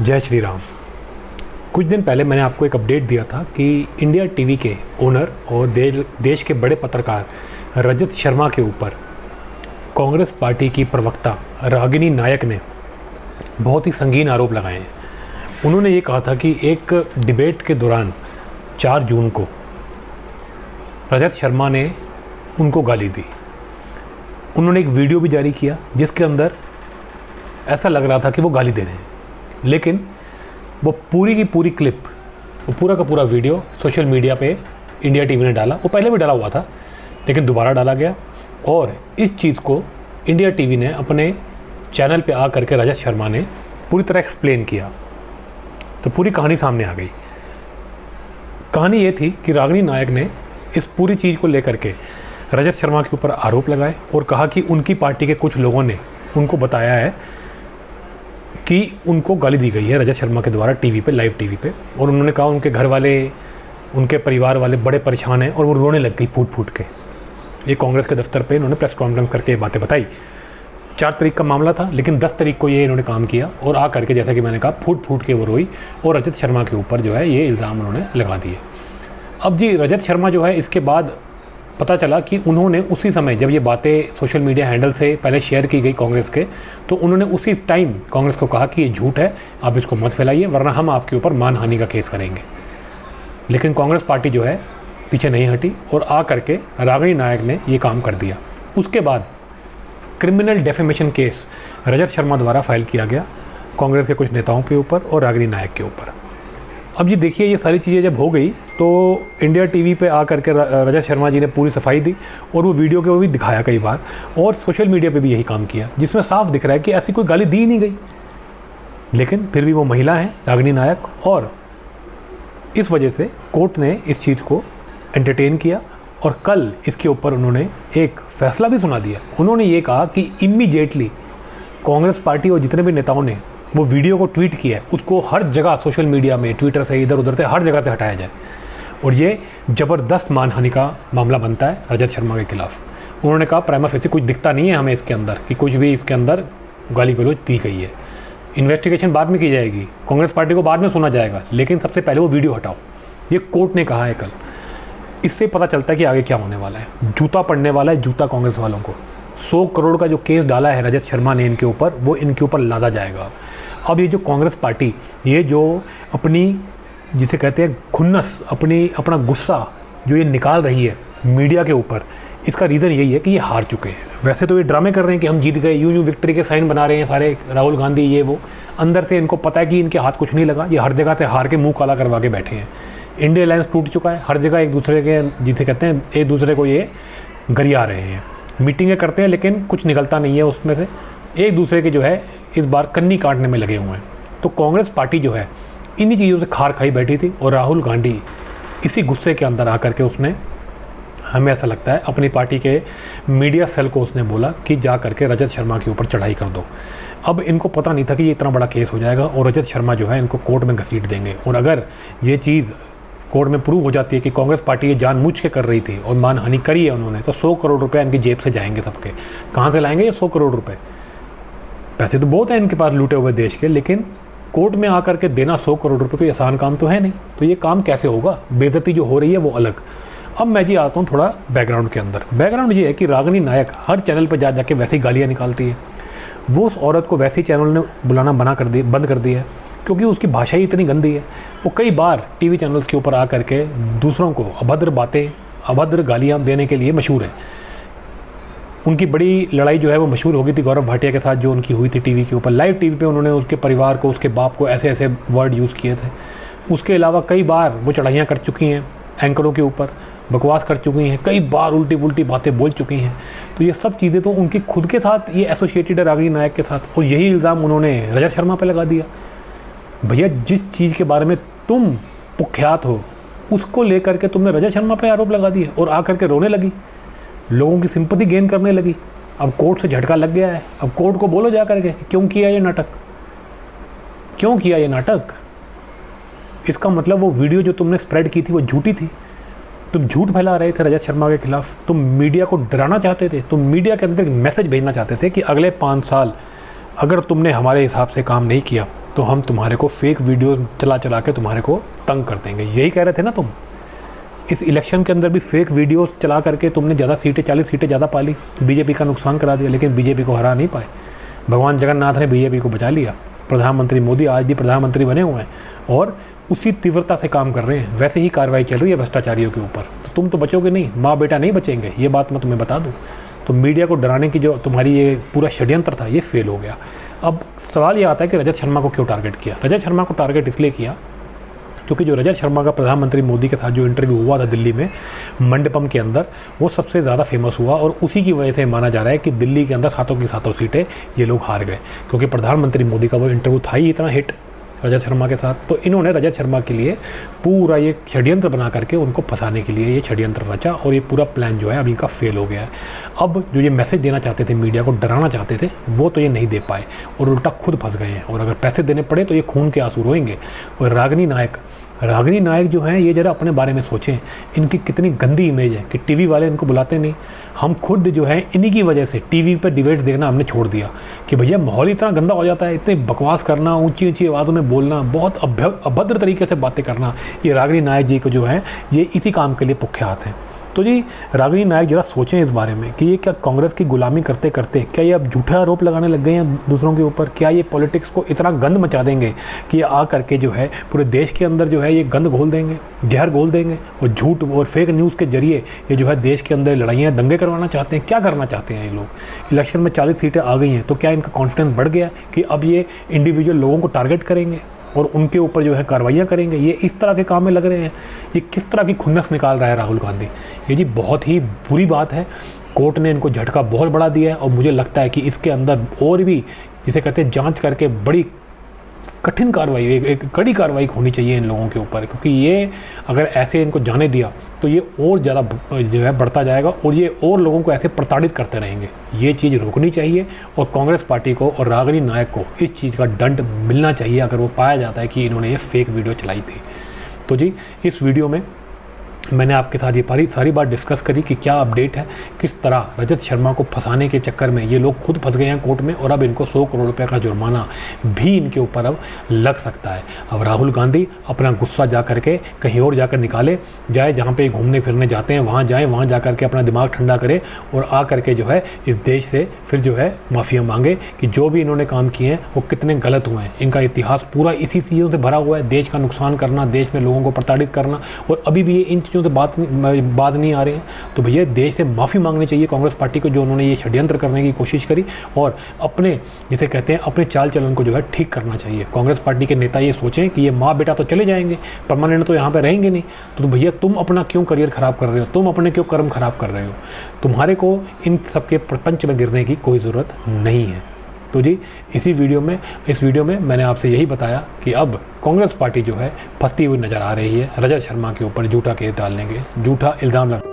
जय श्री राम। कुछ दिन पहले मैंने आपको एक अपडेट दिया था कि इंडिया टीवी के ओनर और देश के बड़े पत्रकार रजत शर्मा के ऊपर कांग्रेस पार्टी की प्रवक्ता रागिनी नायक ने बहुत ही संगीन आरोप लगाए हैं। उन्होंने ये कहा था कि एक डिबेट के दौरान 4 जून को रजत शर्मा ने उनको गाली दी। उन्होंने एक वीडियो भी जारी किया जिसके अंदर ऐसा लग रहा था कि वो गाली दे रहे हैं, लेकिन वो पूरी की पूरी क्लिप, वो पूरा का पूरा वीडियो सोशल मीडिया पे इंडिया टीवी ने डाला। वो पहले भी डाला हुआ था लेकिन दोबारा डाला गया और इस चीज़ को इंडिया टीवी ने अपने चैनल पे आ करके रजत शर्मा ने पूरी तरह एक्सप्लेन किया। तो पूरी कहानी सामने आ गई। कहानी ये थी कि रागिनी नायक ने इस पूरी चीज़ को लेकर के रजत शर्मा के ऊपर आरोप लगाए और कहा कि उनकी पार्टी के कुछ लोगों ने उनको बताया है कि उनको गाली दी गई है रजत शर्मा के द्वारा टीवी पे, लाइव टीवी पे। और उन्होंने कहा उनके घर वाले, उनके परिवार वाले बड़े परेशान हैं और वो रोने लग गई फूट फूट के। ये कांग्रेस के दफ्तर पे इन्होंने प्रेस कॉन्फ्रेंस करके ये बातें बताई। 4 तारीख का मामला था, लेकिन 10 तारीख को ये इन्होंने काम किया और आ करके, जैसा कि मैंने कहा, फूट फूट के वो रोई और रजत शर्मा के ऊपर जो है ये इल्ज़ाम उन्होंने लगा दिए। अब जी रजत शर्मा जो है, इसके बाद पता चला कि उन्होंने उसी समय जब ये बातें सोशल मीडिया हैंडल से पहले शेयर की गई कांग्रेस के, तो उन्होंने उसी टाइम कांग्रेस को कहा कि ये झूठ है, आप इसको मत फैलाइए वरना हम आपके ऊपर मानहानि का केस करेंगे। लेकिन कांग्रेस पार्टी जो है पीछे नहीं हटी और आ करके रागिनी नायक ने ये काम कर दिया। उसके बाद criminal defamation case Rajat Sharma द्वारा फाइल किया गया कांग्रेस के कुछ नेताओं के ऊपर और रागिनी नायक के ऊपर। अब ये देखिए, ये सारी चीज़ें जब हो गई तो इंडिया टीवी पे आ करके रजत शर्मा जी ने पूरी सफाई दी और वो वीडियो के वो भी दिखाया कई बार और सोशल मीडिया पे भी यही काम किया, जिसमें साफ दिख रहा है कि ऐसी कोई गाली दी ही नहीं गई। लेकिन फिर भी वो महिला है रागिनी नायक, और इस वजह से कोर्ट ने इस चीज़ को एंटरटेन किया और कल इसके ऊपर उन्होंने एक फैसला भी सुना दिया। उन्होंने ये कहा कि इमीडिएटली कांग्रेस पार्टी और जितने भी नेताओं ने वो वीडियो को ट्वीट किया है उसको हर जगह सोशल मीडिया में, ट्विटर से, इधर उधर से, हर जगह से हटाया जाए और ये ज़बरदस्त मानहानि का मामला बनता है रजत शर्मा के खिलाफ। उन्होंने कहा प्राइमा फेसी कुछ दिखता नहीं है हमें इसके अंदर कि कुछ भी इसके अंदर गाली गलौज दी गई है। इन्वेस्टिगेशन बाद में की जाएगी, कांग्रेस पार्टी को बाद में सुना जाएगा, लेकिन सबसे पहले वो वीडियो हटाओ, ये कोर्ट ने कहा है कल। इससे पता चलता है कि आगे क्या होने वाला है। जूता पड़ने वाला है, जूता कांग्रेस वालों को। 100 करोड़ का जो केस डाला है रजत शर्मा ने इनके ऊपर, वो इनके ऊपर लादा जाएगा। अब ये जो कांग्रेस पार्टी, ये जो अपनी, जिसे कहते हैं खुन्नस, अपना गुस्सा जो ये निकाल रही है मीडिया के ऊपर, इसका रीज़न यही है कि ये हार चुके हैं। वैसे तो ये ड्रामे कर रहे हैं कि हम जीत गए, यूं विक्ट्री के साइन बना रहे हैं सारे, राहुल गांधी ये वो। अंदर से इनको पता है कि इनके हाथ कुछ नहीं लगा, ये हर जगह से हार के मुँह काला करवा के बैठे हैं। इंडिया अलायंस टूट चुका है, हर जगह एक दूसरे के, जिसे कहते हैं, एक दूसरे को ये गरिया रहे हैं। मीटिंगें करते हैं लेकिन कुछ निकलता नहीं है उसमें से, एक दूसरे के जो है इस बार कन्नी काटने में लगे हुए हैं। तो कांग्रेस पार्टी जो है इन्हीं चीज़ों से खार खाई बैठी थी और राहुल गांधी इसी गुस्से के अंदर आकर के उसने, हमें ऐसा लगता है, अपनी पार्टी के मीडिया सेल को उसने बोला कि जा करके रजत शर्मा के ऊपर चढ़ाई कर दो। अब इनको पता नहीं था कि ये इतना बड़ा केस हो जाएगा और रजत शर्मा जो है इनको कोर्ट में घसीट देंगे। और अगर ये चीज़ कोर्ट में प्रूव हो जाती है कि कांग्रेस पार्टी ये जानबूझ के कर रही थी और मानहानि करी है उन्होंने, तो 100 करोड़ रुपए इनकी जेब से जाएंगे सबके। कहाँ से लाएंगे ये 100 करोड़ रुपए? पैसे तो बहुत हैं इनके पास लूटे हुए देश के, लेकिन कोर्ट में आकर के देना 100 करोड़ रुपए कोई आसान काम तो है नहीं। तो ये काम कैसे होगा? बेइज्जती जो हो रही है वो अलग। अब मैं जी आता हूँ थोड़ा बैकग्राउंड के अंदर। बैकग्राउंड ये है कि रागिनी नायक हर चैनल पर जाके वैसे ही गालियाँ निकालती है। वो उस औरत को वैसे ही चैनल ने बुलाना बंद कर दिया है क्योंकि उसकी भाषा ही इतनी गंदी है। वो कई बार टीवी चैनल्स के ऊपर आ करके दूसरों को अभद्र बातें, अभद्र गालियाँ देने के लिए मशहूर है। उनकी बड़ी लड़ाई जो है वो मशहूर हो गई थी गौरव भाटिया के साथ, जो उनकी हुई थी टीवी के ऊपर, लाइव टीवी पे उन्होंने उसके परिवार को, उसके बाप को ऐसे ऐसे वर्ड यूज़ किए थे। उसके अलावा कई बार वो चढ़ाइयाँ कर चुकी हैं एंकरों के ऊपर, बकवास कर चुकी हैं, कई बार उल्टी पुल्टी बातें बोल चुकी हैं। तो ये सब चीज़ें तो उनकी खुद के साथ ये एसोसिएटेड है रागिनी नायक के साथ, और यही इल्ज़ाम उन्होंने रजत शर्मा पर लगा दिया। भैया, जिस चीज़ के बारे में तुम कुख्यात हो उसको लेकर के तुमने रजत शर्मा पे आरोप लगा दिए और आकर के रोने लगी, लोगों की सिंपैथी गेन करने लगी। अब कोर्ट से झटका लग गया है। अब कोर्ट को बोलो जा करके क्यों किया ये नाटक, क्यों किया ये नाटक। इसका मतलब वो वीडियो जो तुमने स्प्रेड की थी वो झूठी थी। तुम झूठ फैला रहे थे रजत शर्मा के खिलाफ, तुम मीडिया को डराना चाहते थे, तुम मीडिया के अंदर एक मैसेज भेजना चाहते थे कि अगले 5 साल अगर तुमने हमारे हिसाब से काम नहीं किया तो हम तुम्हारे को फेक वीडियो चला चला के तुम्हारे को तंग कर देंगे। यही कह रहे थे ना तुम। इस इलेक्शन के अंदर भी फेक वीडियो चला करके तुमने ज़्यादा सीटें, 40 सीटें ज़्यादा पा ली, बीजेपी का नुकसान करा दिया, लेकिन बीजेपी को हरा नहीं पाए। भगवान जगन्नाथ ने बीजेपी को बचा लिया। प्रधानमंत्री मोदी आज भी प्रधानमंत्री बने हुए हैं और उसी तीव्रता से काम कर रहे हैं। वैसे ही कार्रवाई चल रही है भ्रष्टाचारियों के ऊपर। तो तुम तो बचोगे नहीं, माँ बेटा नहीं बचेंगे, ये बात मैं तुम्हें बता दूं। तो मीडिया को डराने की जो तुम्हारी ये पूरा षड्यंत्र था, ये फेल हो गया। अब सवाल ये आता है कि रजत शर्मा को क्यों टारगेट किया। रजत शर्मा को टारगेट इसलिए किया क्योंकि जो रजत शर्मा का प्रधानमंत्री मोदी के साथ जो इंटरव्यू हुआ था दिल्ली में मंडपम के अंदर, वो सबसे ज़्यादा फेमस हुआ और उसी की वजह से माना जा रहा है कि दिल्ली के अंदर 7 की 7 सीटें ये लोग हार गए, क्योंकि प्रधानमंत्री मोदी का वो इंटरव्यू था ही इतना हिट रजत शर्मा के साथ। तो इन्होंने रजत शर्मा के लिए पूरा ये षड्यंत्र बना करके उनको फंसाने के लिए ये षड्यंत्र रचा और ये पूरा प्लान जो है अभी का फेल हो गया है। अब जो ये मैसेज देना चाहते थे, मीडिया को डराना चाहते थे, वो तो ये नहीं दे पाए और उल्टा खुद फंस गए हैं। और अगर पैसे देने पड़े तो ये खून के आंसू रोएंगे। और रागिनी नायक जो हैं, ये ज़रा अपने बारे में सोचें, इनकी कितनी गंदी इमेज है कि टीवी वाले इनको बुलाते नहीं। हम खुद जो है इन्हीं की वजह से टीवी पर डिबेट्स देखना हमने छोड़ दिया कि भैया माहौल इतना गंदा हो जाता है, इतनी बकवास करना, ऊंची ऊंची आवाज़ों में बोलना, बहुत अभद्र तरीके से बातें करना। ये रागिनी नायक जी को जो है ये इसी काम के लिए कुख्यात हैं। तो जी रागिनी नायक जरा सोचें इस बारे में कि ये क्या कांग्रेस की गुलामी करते करते क्या ये अब झूठा आरोप लगाने लग गए हैं दूसरों के ऊपर। क्या ये पॉलिटिक्स को इतना गंद मचा देंगे कि ये आ करके जो है पूरे देश के अंदर जो है ये गंद घोल देंगे, जहर घोल देंगे और झूठ और फेक न्यूज़ के जरिए ये जो है देश के अंदर लड़ाइयाँ, दंगे करवाना चाहते हैं। क्या करना चाहते हैं ये लोग। इलेक्शन में 40 सीटें आ गई हैं तो क्या इनका कॉन्फिडेंस बढ़ गया कि अब ये इंडिविजुअल लोगों को टारगेट करेंगे और उनके ऊपर जो है कार्रवाइयाँ करेंगे। ये इस तरह के काम में लग रहे हैं। ये किस तरह की खुन्नस निकाल रहा है राहुल गांधी। ये जी बहुत ही बुरी बात है। कोर्ट ने इनको झटका बहुत बड़ा दिया है और मुझे लगता है कि इसके अंदर और भी जिसे कहते हैं जांच करके बड़ी कठिन कार्रवाई, एक कड़ी कार्रवाई होनी चाहिए इन लोगों के ऊपर, क्योंकि ये अगर ऐसे इनको जाने दिया तो ये और ज़्यादा जो है बढ़ता जाएगा और ये और लोगों को ऐसे प्रताड़ित करते रहेंगे। ये चीज़ रुकनी चाहिए और कांग्रेस पार्टी को और रागिनी नायक को इस चीज़ का दंड मिलना चाहिए अगर वो पाया जाता है कि इन्होंने ये फेक वीडियो चलाई थी। तो जी इस वीडियो में मैंने आपके साथ ये सारी बात डिस्कस करी कि क्या अपडेट है, किस तरह रजत शर्मा को फंसाने के चक्कर में ये लोग खुद फंस गए हैं कोर्ट में और अब इनको 100 करोड़ रुपए का जुर्माना भी इनके ऊपर अब लग सकता है। अब राहुल गांधी अपना गुस्सा जा करके कहीं और जाकर निकाले जाए, जहाँ पे घूमने फिरने जाते हैं वहाँ जाए, वहाँ जा करके अपना दिमाग ठंडा करे और आ करके जो है इस देश से फिर जो है माफ़िया मांगे कि जो भी इन्होंने काम किए हैं वो कितने गलत हुए हैं। इनका इतिहास पूरा इसी चीज़ों से भरा हुआ है, देश का नुकसान करना, देश में लोगों को प्रताड़ित करना, और अभी भी ये इन चीज़ों से बात नहीं आ रही है। तो भैया देश से माफ़ी मांगनी चाहिए कांग्रेस पार्टी को जो उन्होंने ये षड्यंत्र करने की कोशिश करी और अपने जिसे कहते हैं अपने चाल चलन को जो है ठीक करना चाहिए। कांग्रेस पार्टी के नेता ये सोचें कि ये माँ बेटा तो चले जाएंगे, परमानेंट तो यहाँ पे रहेंगे नहीं, तो भैया तुम अपना क्यों करियर ख़राब कर रहे हो, तुम अपने क्यों कर्म ख़राब कर रहे हो। तुम्हारे को इन सबके प्रपंच में गिरने की कोई ज़रूरत नहीं है। तो जी इस वीडियो में मैंने आपसे यही बताया कि अब कांग्रेस पार्टी जो है फंसती हुई नज़र आ रही है रजत शर्मा के ऊपर झूठा केस डालने के, झूठा इल्ज़ाम लगा